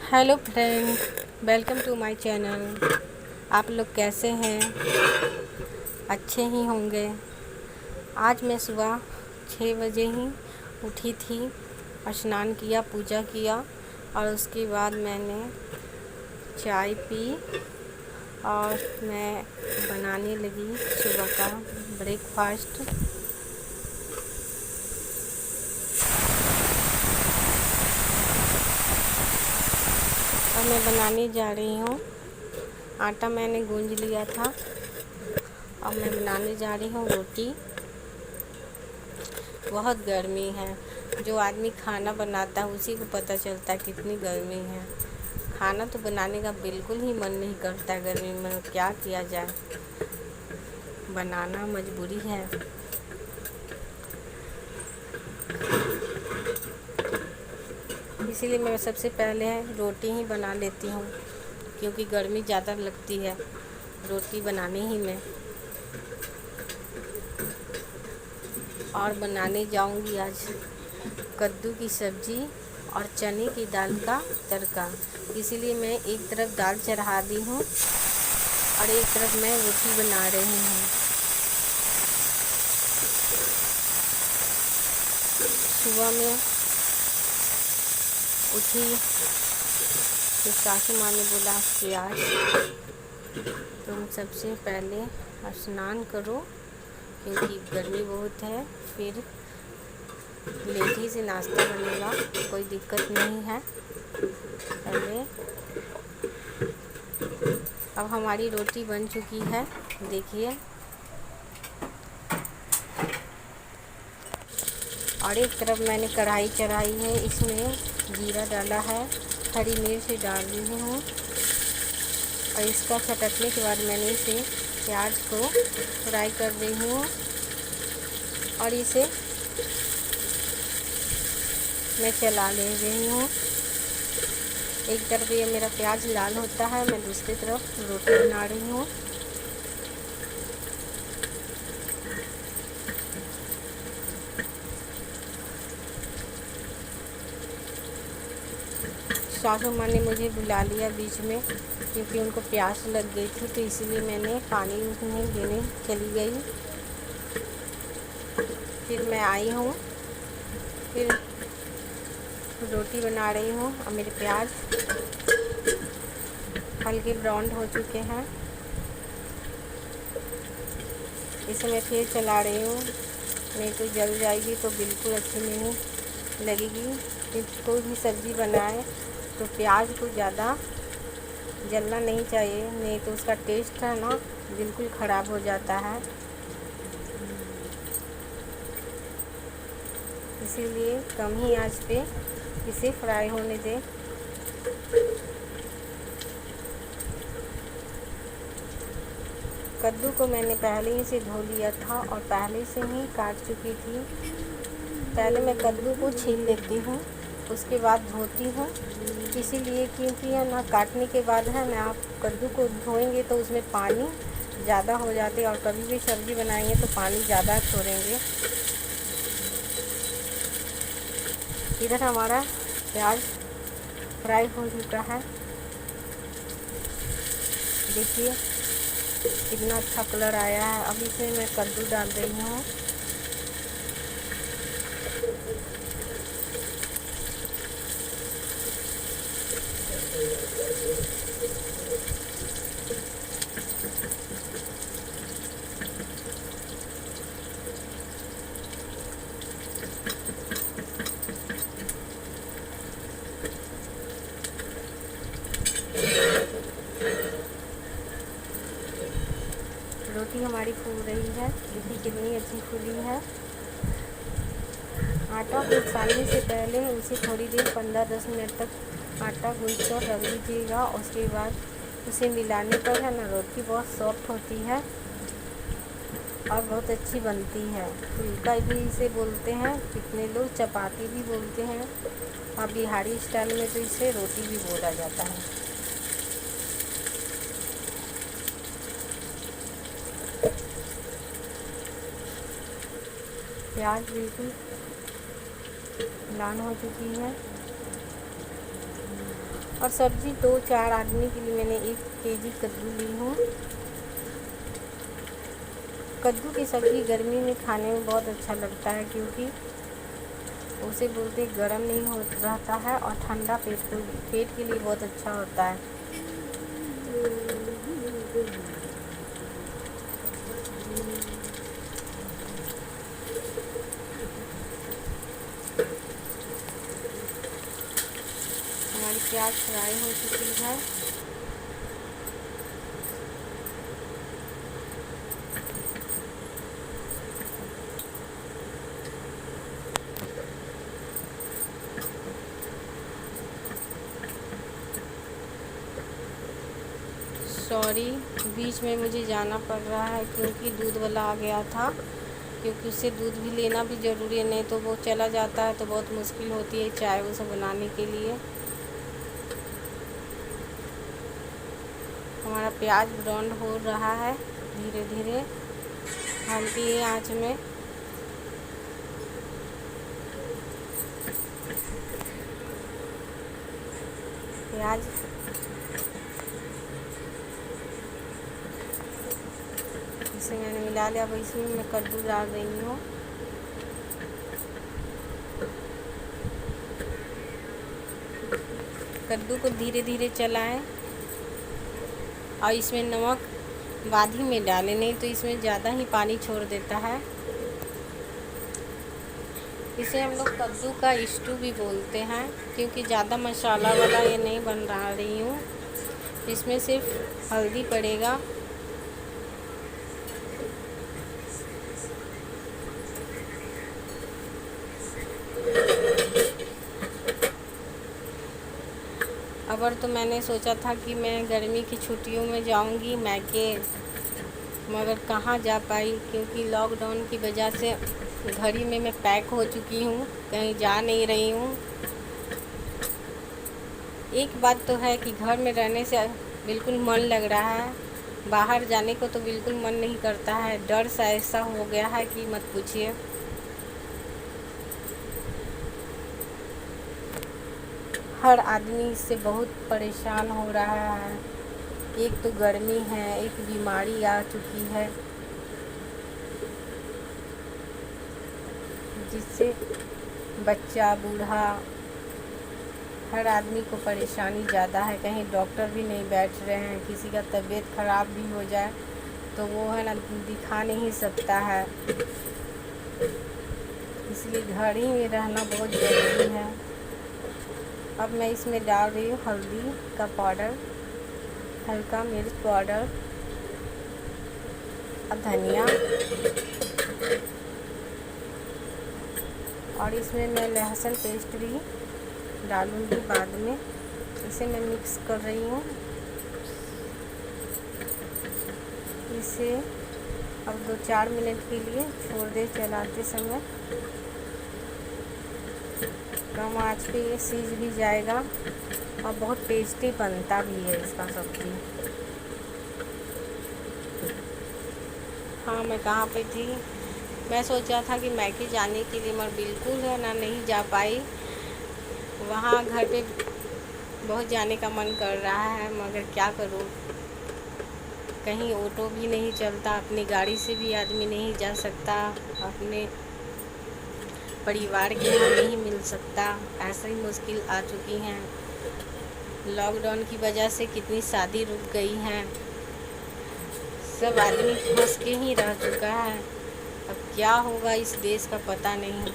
Hello friend, welcome to my channel. आप लोग कैसे हैं? अच्छे ही होंगे। आज मैं सुबह 6 बजे ही उठी थी, स्नान किया, पूजा किया और उसके बाद मैंने चाय पी और मैं बनाने लगी सुबह का ब्रेकफास्ट। और मैं बनाने जा रही हूँ। आटा मैंने गूंज लिया था और मैं बनाने जा रही हूँ रोटी। बहुत गर्मी है। जो आदमी खाना बनाता है उसी को पता चलता है कितनी गर्मी है। खाना तो बनाने का बिल्कुल ही मन नहीं करता गर्मी में। क्या किया जाए, बनाना मजबूरी है। इसीलिए मैं सबसे पहले रोटी ही बना लेती हूँ, क्योंकि गर्मी ज़्यादा लगती है रोटी बनाने ही में। और बनाने जाऊंगी आज कद्दू की सब्ज़ी और चने की दाल का तड़का। इसीलिए मैं एक तरफ दाल चढ़ा दी हूँ और एक तरफ मैं रोटी बना रही हूँ। सुबह में उठी तो सासू माँ ने बोला कि आज तुम सबसे पहले स्नान करो, क्योंकि गर्मी बहुत है। फिर लेट ही से नाश्ता बनेगा, कोई दिक्कत नहीं है। पहले अब हमारी रोटी बन चुकी है, देखिए। और एक तरफ मैंने कढ़ाई चढ़ाई है, इसमें जीरा डाला है, हरी मिर्च डाल दी हूँ और इसका चटकने के बाद मैंने इसे प्याज को फ्राई कर रही हूँ और इसे मैं चला ले रही हूँ। एक तरफ ये मेरा प्याज लाल होता है, मैं दूसरी तरफ रोटी बना रही हूँ। सासू माँ ने मुझे बुला लिया बीच में, क्योंकि उनको प्यास लग गई थी, तो इसीलिए मैंने पानी उन्हें देने चली गई। फिर मैं आई हूँ, फिर रोटी बना रही हूँ और मेरे प्याज हल्के ब्राउन हो चुके हैं। इसे मैं फिर चला रही हूँ, नहीं तो जल जाएगी तो बिल्कुल अच्छी नहीं लगेगी। फिर कोई भी सब्ज़ी बनाए तो प्याज को ज़्यादा जलना नहीं चाहिए, नहीं तो उसका टेस्ट है ना बिल्कुल ख़राब हो जाता है। इसीलिए कम ही आंच पे इसे फ्राई होने दें। कद्दू को मैंने पहले ही से धो लिया था और पहले से ही काट चुकी थी। पहले मैं कद्दू को छील लेती हूँ, उसके बाद धोती हूँ। इसीलिए क्योंकि है ना, काटने के बाद है ना, आप कद्दू को धोएंगे तो उसमें पानी ज़्यादा हो जाते और कभी भी सब्ज़ी बनाएंगे तो पानी ज़्यादा छोड़ेंगे। इधर हमारा प्याज फ्राई हो चुका है, देखिए कितना अच्छा कलर आया है। अब इसमें मैं कद्दू डाल रही हूँ। रोटी हमारी फूल रही है, देखिए कितनी अच्छी फूली है। आटा को सानने से पहले उसे थोड़ी देर 15-10 मिनट तक आटा गूंथ कर रख लीजिएगा। उसके बाद उसे मिलाने पर है ना, रोटी बहुत सॉफ्ट होती है और बहुत अच्छी बनती है। फुल्का भी इसे बोलते हैं, कितने लोग चपाती भी बोलते हैं और बिहारी स्टाइल में तो इसे रोटी भी बोला जाता है। प्याज बिल्कुल लाल हो चुकी है और सब्ज़ी 2-4 आदमी के लिए मैंने 1 केजी कद्दू ली हूँ। कद्दू की सब्ज़ी गर्मी में खाने में बहुत अच्छा लगता है, क्योंकि उसे बोलते गर्म नहीं हो रहता है और ठंडा पेट के लिए बहुत अच्छा होता है। हमारी प्याज फ्राई हो चुकी है। सॉरी, बीच में मुझे जाना पड़ रहा है क्योंकि दूध वाला आ गया था, क्योंकि उससे दूध भी लेना भी ज़रूरी है, नहीं तो वो चला जाता है तो बहुत मुश्किल होती है चाय वो सब बनाने के लिए। हमारा प्याज ब्राउन हो रहा है धीरे धीरे, हल्की आंच में। प्याज इसे मैंने मिला लिया। अब इसमें मैं कद्दू डाल रही हूँ। कद्दू को धीरे धीरे चलाएं और इसमें नमक बाद ही में डालें, नहीं तो इसमें ज़्यादा ही पानी छोड़ देता है। इसे हम लोग कद्दू का स्टू भी बोलते हैं, क्योंकि ज़्यादा मसाला वाला ये नहीं बन रही हूँ। इसमें सिर्फ हल्दी पड़ेगा, अबर तो मैंने सोचा था कि मैं गर्मी की छुट्टियों में जाऊंगी मैके, मगर कहाँ जा पाई, क्योंकि लॉकडाउन की वजह से घर ही में मैं पैक हो चुकी हूँ, कहीं जा नहीं रही हूँ। एक बात तो है कि घर में रहने से बिल्कुल मन लग रहा है, बाहर जाने को तो बिल्कुल मन नहीं करता है। डर सा ऐसा हो गया है कि मत पूछिए। हर आदमी इससे बहुत परेशान हो रहा है। एक तो गर्मी है, एक बीमारी आ चुकी है, जिससे बच्चा बूढ़ा हर आदमी को परेशानी ज़्यादा है। कहीं डॉक्टर भी नहीं बैठ रहे हैं, किसी का तबीयत ख़राब भी हो जाए तो वो है ना दिखा नहीं सकता है, इसलिए घर ही में रहना बहुत ज़रूरी है। अब मैं इसमें डाल रही हूँ हल्दी का पाउडर, हल्का मिर्च पाउडर और धनिया, और इसमें मैं लहसुन पेस्ट भी डालूँगी बाद में। इसे मैं मिक्स कर रही हूँ। इसे अब 2-4 मिनट के लिए छोड़ दे चलाते समय। कम आंच पे ये सीज भी जाएगा और बहुत टेस्टी बनता भी है इसका सब्ज़ी। हाँ, मैं कहाँ पे थी, मैं सोचा था कि मैके जाने के लिए, मगर बिल्कुल है ना नहीं जा पाई। वहाँ घर पे बहुत जाने का मन कर रहा है, मगर क्या करूँ, कहीं ऑटो भी नहीं चलता, अपनी गाड़ी से भी आदमी नहीं जा सकता, अपने परिवार के यहाँ नहीं मिल सकता, ऐसा ही मुश्किल आ चुकी हैं। लॉकडाउन की वजह से कितनी शादी रुक गई हैं, सब आदमी फंस के ही रह चुका है। अब क्या होगा इस देश का पता नहीं,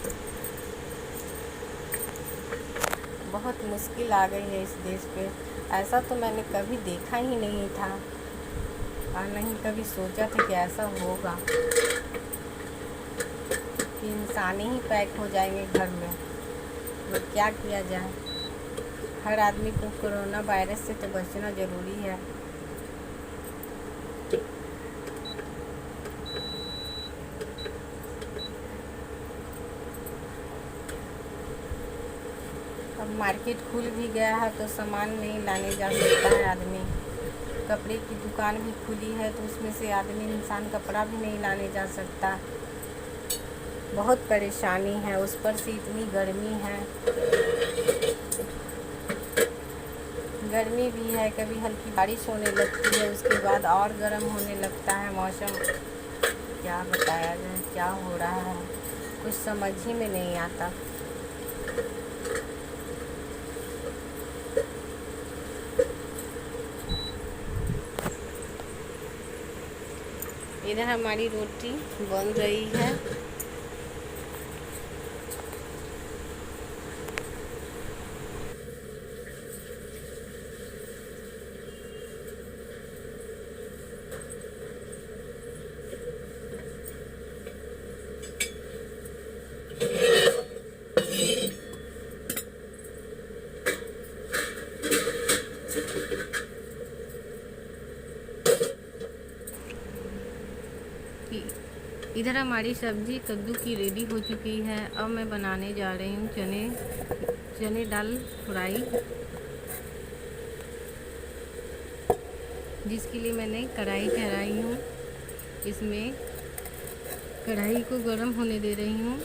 बहुत मुश्किल आ गई है इस देश पे। ऐसा तो मैंने कभी देखा ही नहीं था और नहीं कभी सोचा था कि ऐसा होगा कि इंसान ही पैक हो जाएंगे घर में। तो क्या किया जाए, हर आदमी को कोरोना वायरस से तो बचना ज़रूरी है। अब मार्केट खुल भी गया है तो सामान नहीं लाने जा सकता है आदमी। कपड़े की दुकान भी खुली है तो उसमें से इंसान कपड़ा भी नहीं लाने जा सकता। बहुत परेशानी है, उस पर से इतनी गर्मी है। गर्मी भी है, कभी हल्की बारिश होने लगती है, उसके बाद और गर्म होने लगता है मौसम। क्या बताया जाए, क्या हो रहा है कुछ समझ ही में नहीं आता। इधर हमारी रोटी बन रही है। इधर हमारी सब्जी कद्दू की रेडी हो चुकी है। अब मैं बनाने जा रही हूँ चने दाल फ्राई, जिसके लिए मैंने कढ़ाई चढ़ाई हूँ। इसमें कढ़ाई को गर्म होने दे रही हूँ।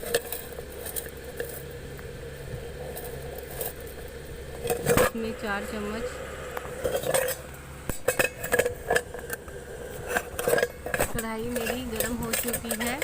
इसमें 4 चम्मच कढ़ाई मेरी गर्म हो चुकी है।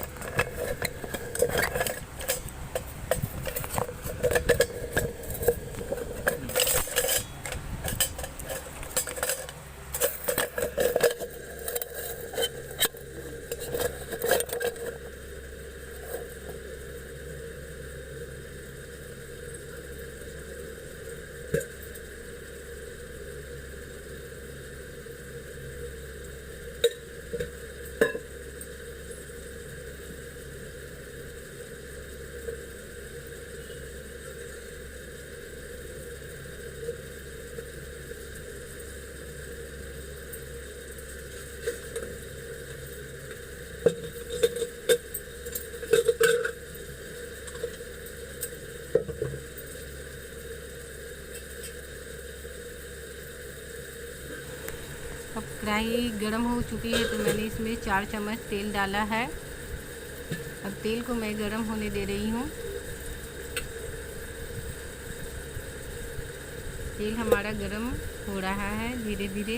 अब कढ़ाई गर्म हो चुकी है, तो मैंने इसमें 4 चम्मच तेल डाला है। अब तेल को मैं गर्म होने दे रही हूँ। तेल हमारा गर्म हो रहा है धीरे धीरे,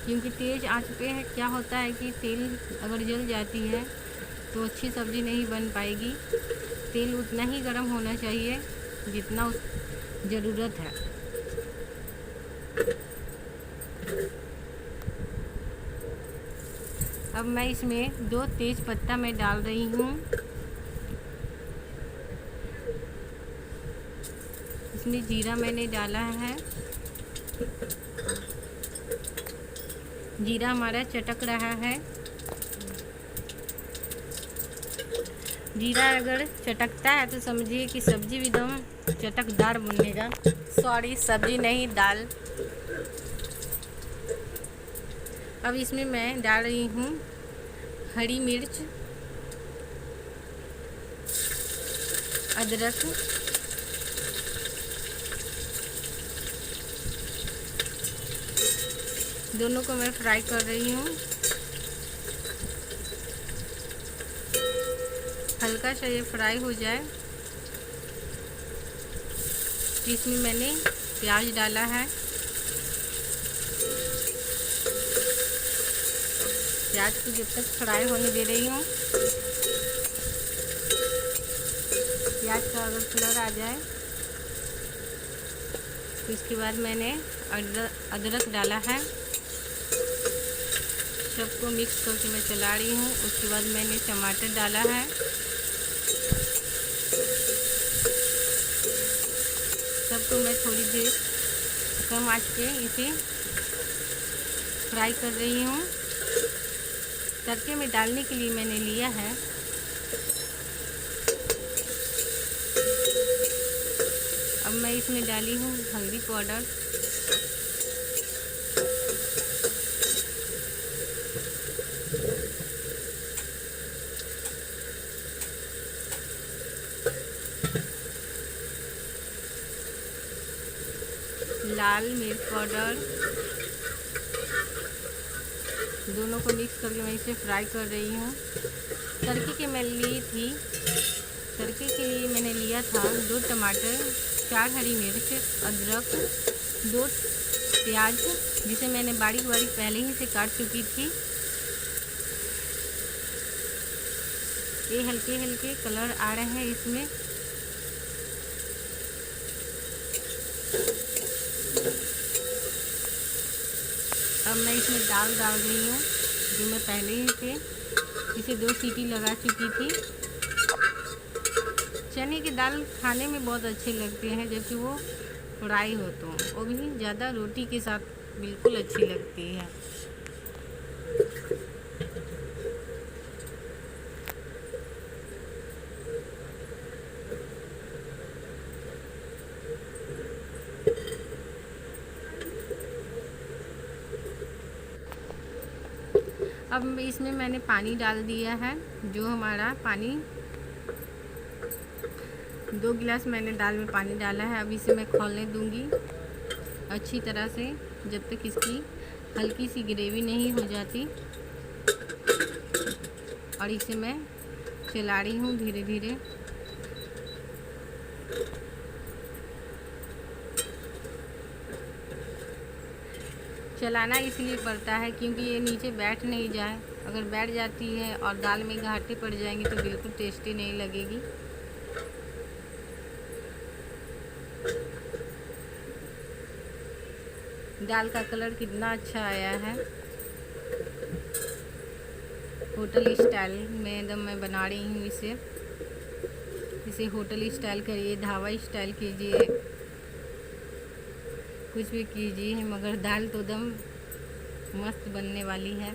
क्योंकि तेज़ आंच पे क्या होता है कि तेल अगर जल जाती है तो अच्छी सब्ज़ी नहीं बन पाएगी। तेल उतना ही गर्म होना चाहिए जितना ज़रूरत है। अब मैं इसमें 2 तेज पत्ता मैं डाल रही हूँ। इसमें जीरा मैंने डाला है। जीरा हमारा चटक रहा है। जीरा अगर चटकता है तो समझिए कि सब्जी भी एकदम चटकदार बनेगा। सॉरी, सब्जी नहीं, दाल। अब इसमें मैं डाल रही हूँ हरी मिर्च, अदरक, दोनों को मैं फ्राई कर रही हूँ। हल्का सा ये फ्राई हो जाए, इसमें मैंने प्याज डाला है। प्याज को जब तक फ्राई होने दे रही हूँ, प्याज का अगर कलर आ जाए तो इसके बाद मैंने अदरक डाला है। सबको मिक्स करके मैं चला रही हूँ। उसके बाद मैंने टमाटर डाला है। सबको मैं थोड़ी देर कम आंच पे इसे फ्राई कर रही हूँ। तड़के में डालने के लिए मैंने लिया है अब मैं इसमें डाली हूँ हल्दी पाउडर, लाल मिर्च पाउडर, दोनों को मिक्स करके मैं इसे फ्राई कर रही हूँ। तड़के के मैं ली थी, तड़के के लिए मैंने लिया था 2 टमाटर, 4 हरी मिर्च, अदरक, 2 प्याज जिसे मैंने बारीक बारीक पहले ही से काट चुकी थी। ये हल्के हल्के कलर आ रहे हैं इसमें। अब मैं इसमें दाल डाल रही हूँ जो मैं पहले ही से इसे 2 सीटी लगा चुकी थी। चने की दाल खाने में बहुत अच्छे लगते हैं जबकि वो फ्राई हो तो, वो भी ज़्यादा रोटी के साथ बिल्कुल अच्छी लगती है। अब इसमें मैंने पानी डाल दिया है, जो हमारा पानी 2 गिलास मैंने दाल में पानी डाला है। अब इसे मैं खौलने दूंगी अच्छी तरह से जब तक इसकी हल्की सी ग्रेवी नहीं हो जाती। और इसे मैं चला रही हूँ धीरे धीरे। चलाना इसलिए पड़ता है क्योंकि ये नीचे बैठ नहीं जाए। अगर बैठ जाती है और दाल में घाटे पड़ जाएंगे तो बिल्कुल टेस्टी नहीं लगेगी। दाल का कलर कितना अच्छा आया है। होटल स्टाइल में एकदम मैं बना रही हूँ इसे होटल स्टाइल करिए, ढाबा स्टाइल कीजिए, कुछ भी कीजिए, मगर दाल तो एकदम मस्त बनने वाली है।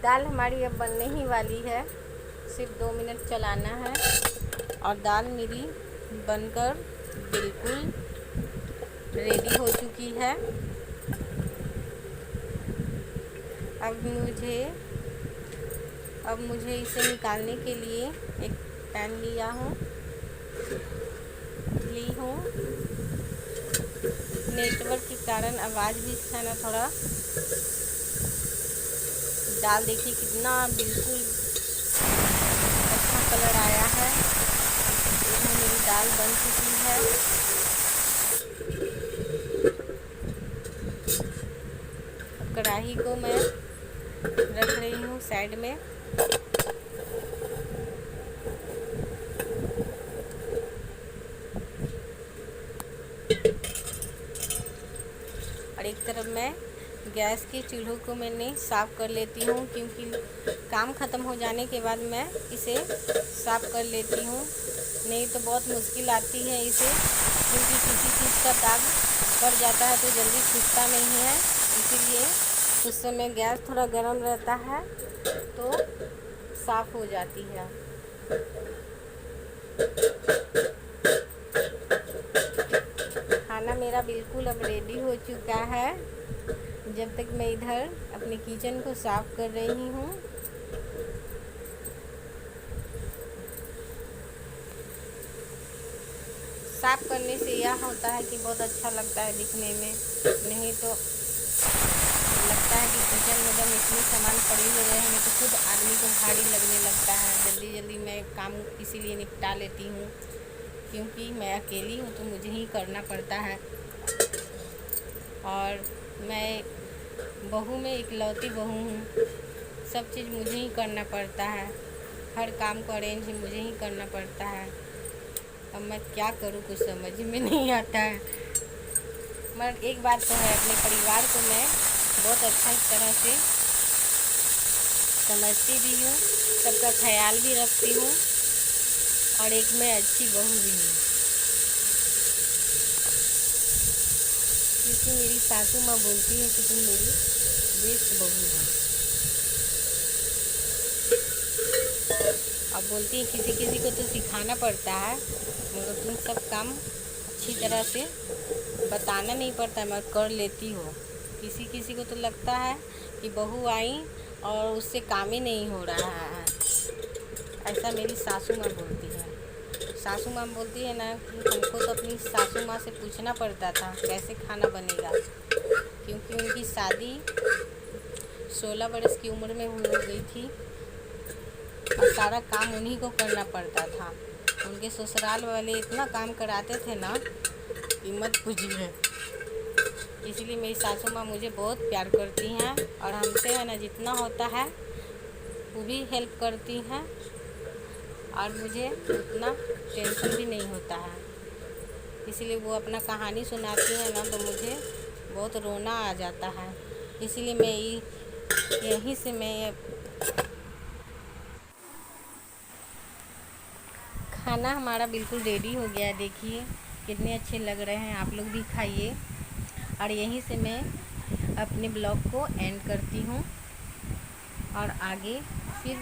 दाल हमारी अब बनने ही वाली है, सिर्फ 2 मिनट चलाना है और दाल मेरी बनकर बिल्कुल रेडी हो चुकी है। अब मुझे इसे निकालने के लिए एक पैन ली हूँ। नेटवर्क के कारण आवाज़ भी ना थोड़ा, दाल देखिए कितना बिल्कुल अच्छा कलर आया है। इसमें मेरी दाल बन चुकी है। अब कढ़ाई को मैं रख रही हूँ साइड में। और एक तरफ मैं गैस के चूल्हों को मैंने साफ़ कर लेती हूँ, क्योंकि काम ख़त्म हो जाने के बाद मैं इसे साफ़ कर लेती हूँ, नहीं तो बहुत मुश्किल आती है इसे, क्योंकि किसी चीज़ का दाग पड़ जाता है तो जल्दी छूटता नहीं है। इसीलिए उस समय गैस थोड़ा गर्म रहता है तो साफ़ हो जाती है। खाना मेरा बिल्कुल अब रेडी हो चुका है। जब तक मैं इधर अपने किचन को साफ़ कर रही हूँ। साफ़ करने से यह होता है कि बहुत अच्छा लगता है दिखने में, नहीं तो लगता है कि किचन में एकदम इतने सामान पड़े हुए रहेंगे तो खुद आदमी को भारी लगने लगता है। जल्दी जल्दी मैं काम इसीलिए निपटा लेती हूँ, क्योंकि मैं अकेली हूँ तो मुझे ही करना पड़ता है। और मैं बहू में इकलौती बहू हूँ, सब चीज़ मुझे ही करना पड़ता है, हर काम को अरेंज मुझे ही करना पड़ता है। अब मैं क्या करूँ कुछ समझ में नहीं आता है। मगर एक बात तो है, अपने परिवार को मैं बहुत अच्छा तरह से समझती भी हूँ, सबका ख्याल भी रखती हूँ और एक मैं अच्छी बहू भी हूँ, क्योंकि मेरी सासू माँ बोलती है कि तुम मेरी बेस्ट बहू हो। अब बोलती है किसी किसी को तो सिखाना पड़ता है, मगर तुम सब काम अच्छी तरह से बताना नहीं पड़ता, मैं कर लेती हो। किसी किसी को तो लगता है कि बहू आई और उससे काम ही नहीं हो रहा है, ऐसा मेरी सासू माँ बोलती है। सासू माँ बोलती है ना कि हमको तो अपनी सासू माँ से पूछना पड़ता था कैसे खाना बनेगा, क्योंकि उनकी शादी 16 बरस की उम्र में हो गई थी और सारा काम उन्हीं को करना पड़ता था। उनके ससुराल वाले इतना काम कराते थे ना कि मत पूछिए। इसलिए मेरी सासू माँ मुझे बहुत प्यार करती हैं और हमसे है ना जितना होता है वो भी हेल्प करती हैं, और मुझे उतना टेंशन भी नहीं होता है। इसलिए वो अपना कहानी सुनाती है ना तो मुझे बहुत रोना आ जाता है। इसलिए मैं यहीं से मैं खाना हमारा बिल्कुल रेडी हो गया है। देखिए कितने अच्छे लग रहे हैं, आप लोग भी खाइए। और यहीं से मैं अपने ब्लॉग को एंड करती हूँ और आगे फिर